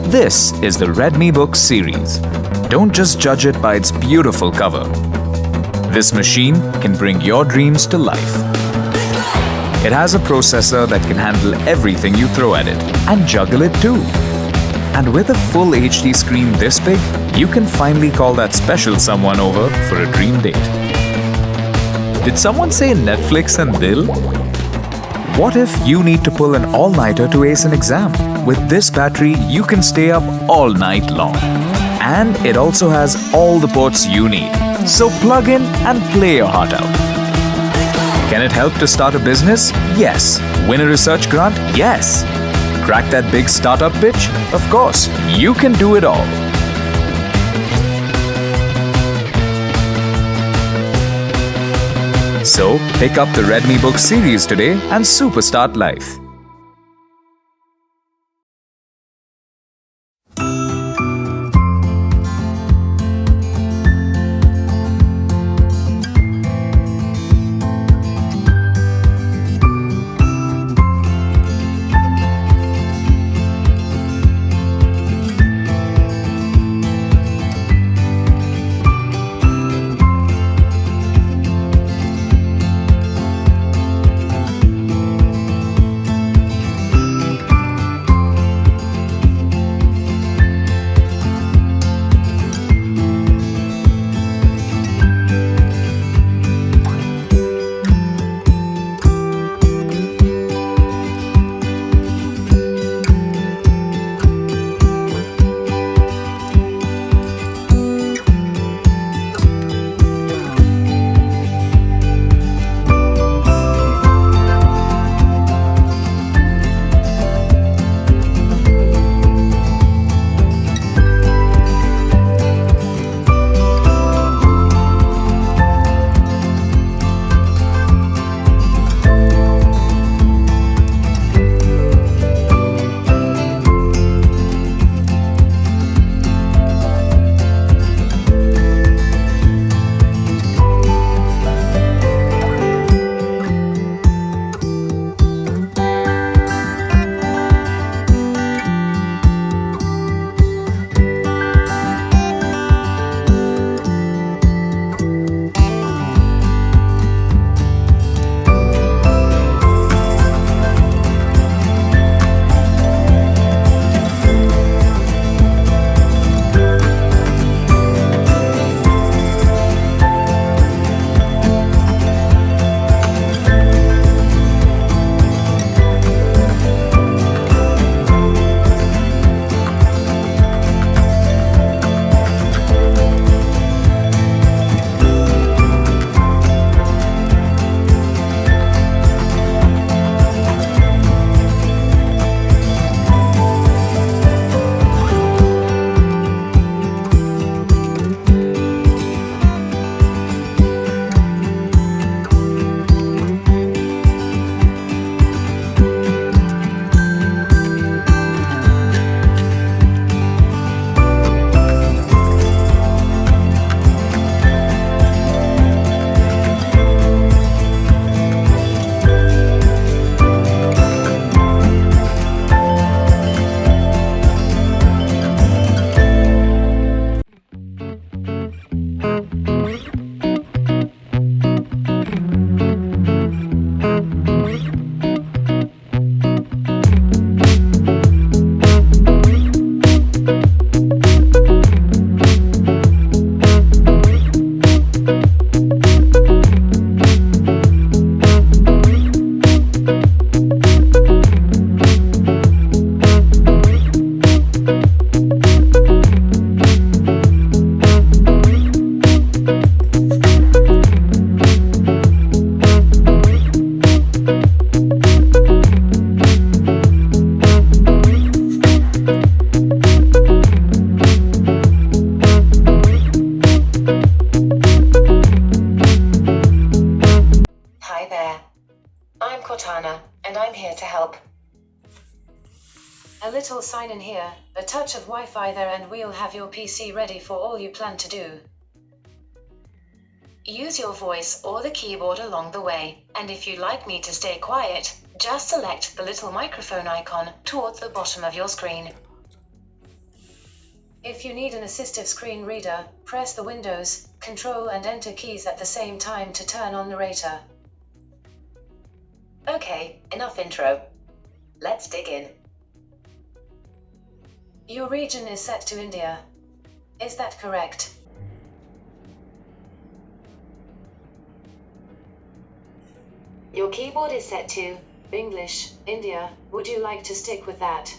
This is the RedmiBook series. Don't just judge it by its beautiful cover. This machine can bring your dreams to life. It has a processor that can handle everything you throw at it and juggle it too. And with a full HD screen this big, you can finally call that special someone over for a dream date. Did someone say Netflix and Dil? What if you need to pull an all-nighter to ace an exam? With this battery, you can stay up all night long. And it also has all the ports you need. So plug in and play your heart out. Can it help to start a business? Yes. Win a research grant? Yes. Crack that big startup pitch? Of course. You can do it all. So, pick up the RedmiBook series today and superstart life. A little sign in here, a touch of Wi-Fi there, and we'll have your PC ready for all you plan to do. Use your voice or the keyboard along the way, and if you'd like me to stay quiet, just select the little microphone icon towards the bottom of your screen. If you need an assistive screen reader, press the Windows, Control and Enter keys at the same time to turn on narrator. Okay, enough intro. Let's dig in. Your region is set to India. Is that correct? Your keyboard is set to English, India. Would you like to stick with that?